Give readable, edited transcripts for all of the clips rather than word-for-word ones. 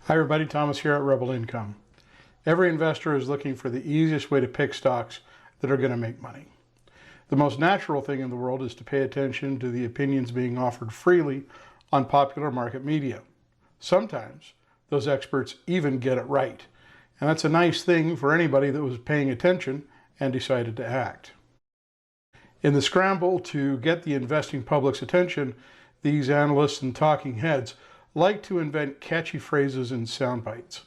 Hi everybody, Thomas here at Rebel Income. Every investor is looking for the easiest way to pick stocks that are going to make money. The most natural thing in the world is to pay attention to the opinions being offered freely on popular market media. Sometimes those experts even get it right, and that's a nice thing for anybody that was paying attention and decided to act. In the scramble to get the investing public's attention, these analysts and talking heads like to invent catchy phrases and sound bites.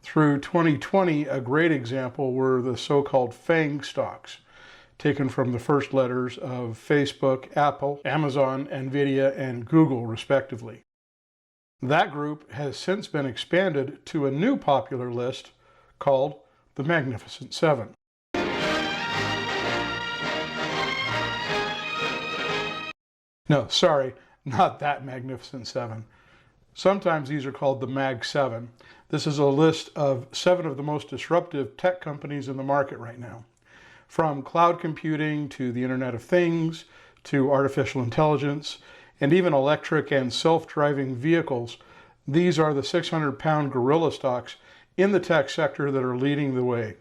Through 2020, a great example were the so-called FANG stocks, taken from the first letters of Facebook, Apple, Amazon, Nvidia, and Google, respectively. That group has since been expanded to a new popular list called the Magnificent Seven. No, sorry, not that Magnificent Seven. Sometimes these are called the Mag 7. This is a list of 7 of the most disruptive tech companies in the market right now. From cloud computing to the Internet of Things to artificial intelligence and even electric and self-driving vehicles, these are the 600-pound gorilla stocks in the tech sector that are leading the way.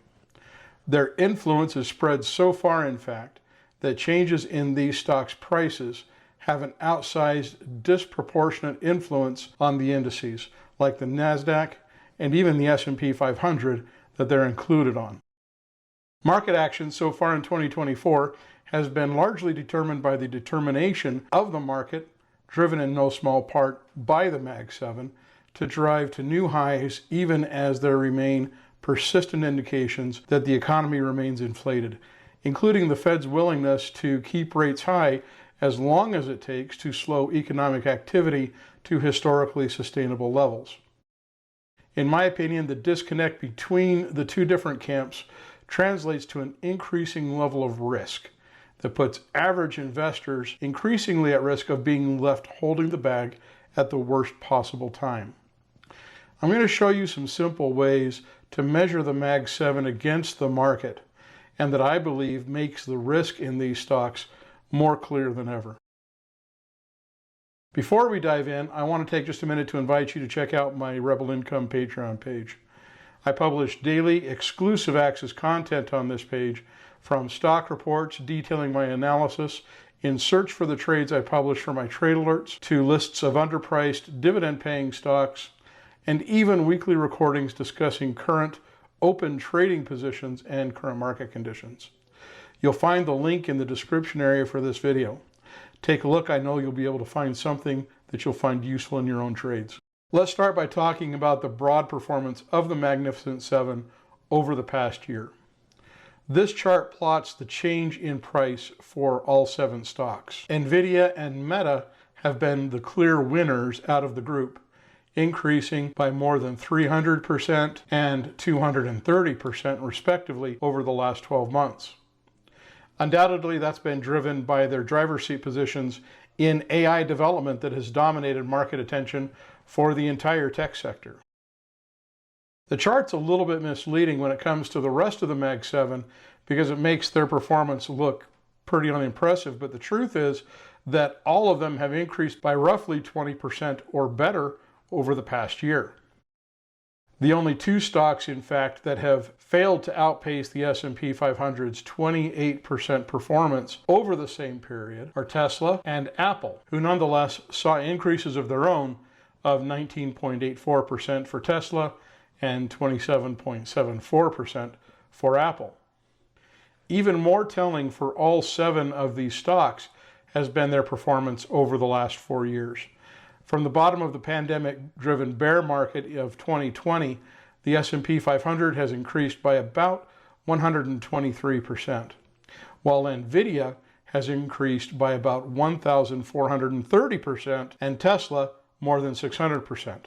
Their influence is spread so far, in fact, that changes in these stocks' prices have an outsized, disproportionate influence on the indices, like the NASDAQ and even the S&P 500 that they're included on. Market action so far in 2024 has been largely determined by the determination of the market, driven in no small part by the Mag 7, to drive to new highs even as there remain persistent indications that the economy remains inflated, including the Fed's willingness to keep rates high as long as it takes to slow economic activity to historically sustainable levels. In my opinion, the disconnect between the two different camps translates to an increasing level of risk that puts average investors increasingly at risk of being left holding the bag at the worst possible time. I'm going to show you some simple ways to measure the Mag 7 against the market, and that I believe makes the risk in these stocks more clear than ever. Before we dive in, I want to take just a minute to invite you to check out my Rebel Income Patreon page. I publish daily exclusive access content on this page, from stock reports detailing my analysis in search for the trades I publish for my trade alerts, to lists of underpriced dividend-paying stocks, and even weekly recordings discussing current open trading positions and current market conditions. You'll find the link in the description area for this video. Take a look. I know you'll be able to find something that you'll find useful in your own trades. Let's start by talking about the broad performance of the Magnificent Seven over the past year. This chart plots the change in price for all 7 stocks. Nvidia and Meta have been the clear winners out of the group, increasing by more than 300% and 230% respectively over the last 12 months. Undoubtedly, that's been driven by their driver's seat positions in AI development that has dominated market attention for the entire tech sector. The chart's a little bit misleading when it comes to the rest of the Mag 7 because it makes their performance look pretty unimpressive, but the truth is that all of them have increased by roughly 20% or better over the past year. The only 2 stocks, in fact, that have failed to outpace the S&P 500's 28% performance over the same period are Tesla and Apple, who nonetheless saw increases of their own of 19.84% for Tesla and 27.74% for Apple. Even more telling for all 7 of these stocks has been their performance over the last 4 years. From the bottom of the pandemic-driven bear market of 2020, the S&P 500 has increased by about 123%, while Nvidia has increased by about 1,430% and Tesla more than 600%.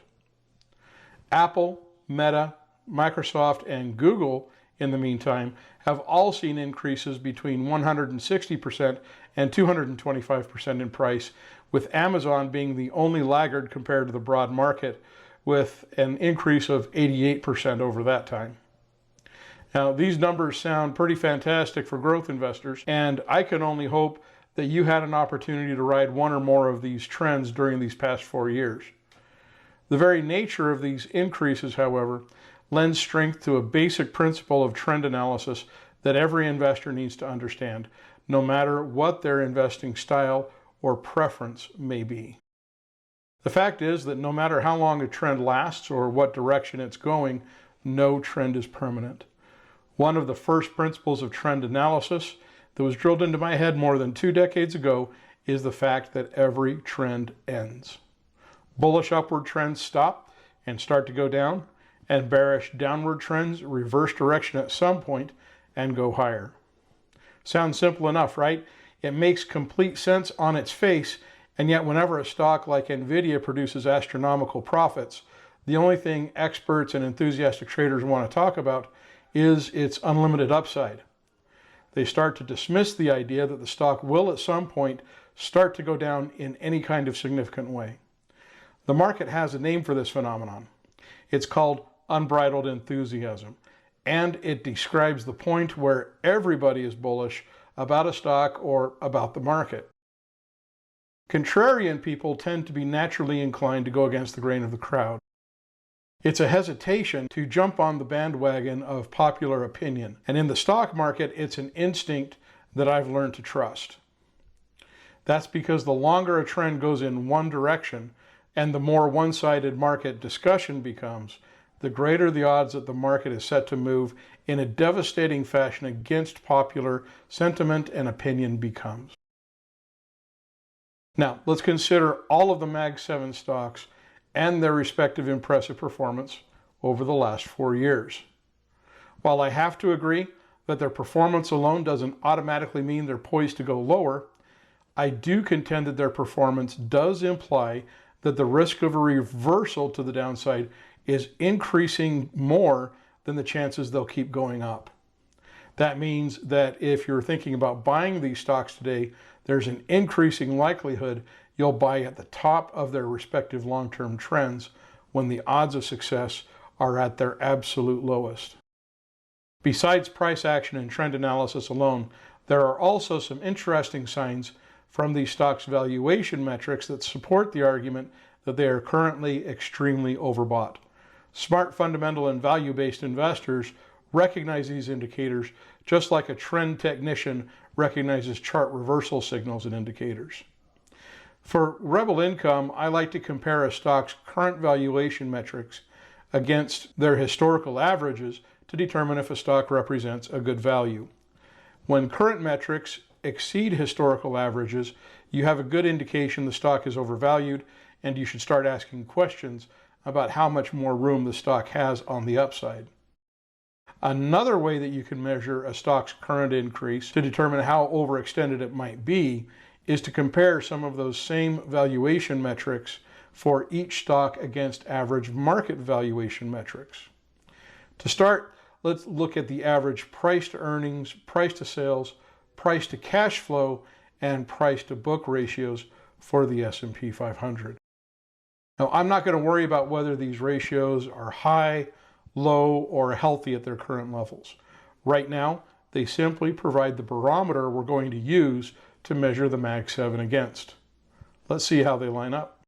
Apple, Meta, Microsoft, and Google, in the meantime, have all seen increases between 160% and 225% in price, with Amazon being the only laggard compared to the broad market, with an increase of 88% over that time. Now, these numbers sound pretty fantastic for growth investors, and I can only hope that you had an opportunity to ride one or more of these trends during these past 4 years. The very nature of these increases, however, lends strength to a basic principle of trend analysis that every investor needs to understand, no matter what their investing style or preference may be. The fact is that no matter how long a trend lasts or what direction it's going, no trend is permanent. One of the first principles of trend analysis that was drilled into my head more than 2 decades ago is the fact that every trend ends. Bullish upward trends stop and start to go down, and bearish downward trends reverse direction at some point and go higher. Sounds simple enough, right? It makes complete sense on its face, and yet whenever a stock like Nvidia produces astronomical profits, the only thing experts and enthusiastic traders want to talk about is its unlimited upside. They start to dismiss the idea that the stock will at some point start to go down in any kind of significant way. The market has a name for this phenomenon. It's called unbridled enthusiasm, and it describes the point where everybody is bullish about a stock or about the market. Contrarian people tend to be naturally inclined to go against the grain of the crowd. It's a hesitation to jump on the bandwagon of popular opinion, and in the stock market, it's an instinct that I've learned to trust. That's because the longer a trend goes in one direction and the more one-sided market discussion becomes, the greater the odds that the market is set to move in a devastating fashion against popular sentiment and opinion becomes. Now, let's consider all of the Mag 7 stocks and their respective impressive performance over the last 4 years. While I have to agree that their performance alone doesn't automatically mean they're poised to go lower, I do contend that their performance does imply that the risk of a reversal to the downside is increasing more than the chances they'll keep going up. That means that if you're thinking about buying these stocks today, there's an increasing likelihood you'll buy at the top of their respective long-term trends when the odds of success are at their absolute lowest. Besides price action and trend analysis alone, there are also some interesting signs from these stocks' valuation metrics that support the argument that they are currently extremely overbought. Smart fundamental and value-based investors recognize these indicators just like a trend technician recognizes chart reversal signals and indicators. For Rebel Income, I like to compare a stock's current valuation metrics against their historical averages to determine if a stock represents a good value. When current metrics exceed historical averages, you have a good indication the stock is overvalued, and you should start asking questions about how much more room the stock has on the upside. Another way that you can measure a stock's current increase to determine how overextended it might be is to compare some of those same valuation metrics for each stock against average market valuation metrics. To start, let's look at the average price to earnings, price to sales, price to cash flow, and price to book ratios for the S&P 500. Now, I'm not going to worry about whether these ratios are high, low, or healthy at their current levels. Right now, they simply provide the barometer we're going to use to measure the Mag 7 against. Let's see how they line up.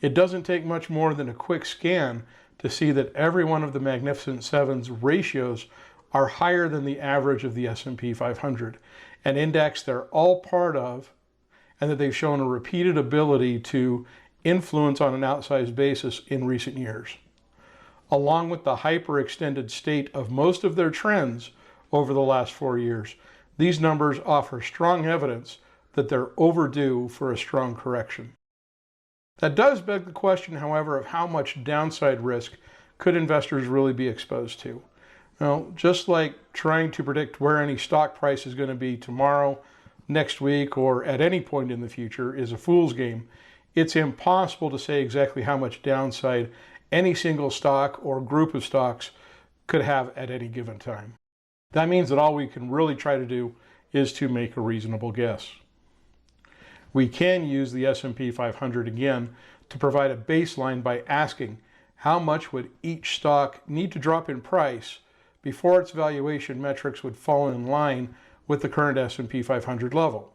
It doesn't take much more than a quick scan to see that every one of the Magnificent Seven's ratios are higher than the average of the S&P 500, an index they're all part of, and that they've shown a repeated ability to influence on an outsized basis in recent years. Along with the hyperextended state of most of their trends over the last 4 years, these numbers offer strong evidence that they're overdue for a strong correction. That does beg the question, however, of how much downside risk could investors really be exposed to. Now, just like trying to predict where any stock price is going to be tomorrow, next week, or at any point in the future is a fool's game, it's impossible to say exactly how much downside any single stock or group of stocks could have at any given time. That means that all we can really try to do is to make a reasonable guess. We can use the S&P 500 again to provide a baseline by asking how much would each stock need to drop in price before its valuation metrics would fall in line with the current S&P 500 level.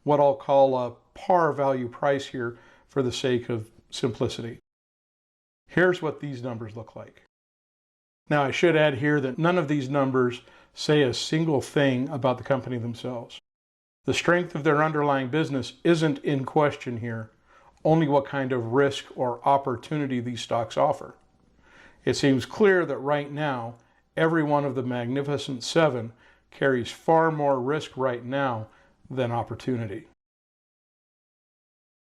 What I'll call a par value price here for the sake of simplicity. Here's what these numbers look like. Now, I should add here that none of these numbers say a single thing about the company themselves. The strength of their underlying business isn't in question here, only what kind of risk or opportunity these stocks offer. It seems clear that right now, every one of the Magnificent Seven carries far more risk right now than opportunity.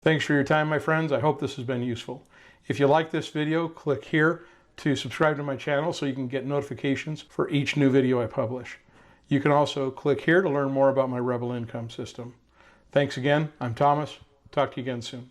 Thanks for your time, my friends. I hope this has been useful. If you like this video, click here to subscribe to my channel so you can get notifications for each new video I publish. You can also click here to learn more about my Rebel Income system. Thanks again. I'm Thomas. Talk to you again soon.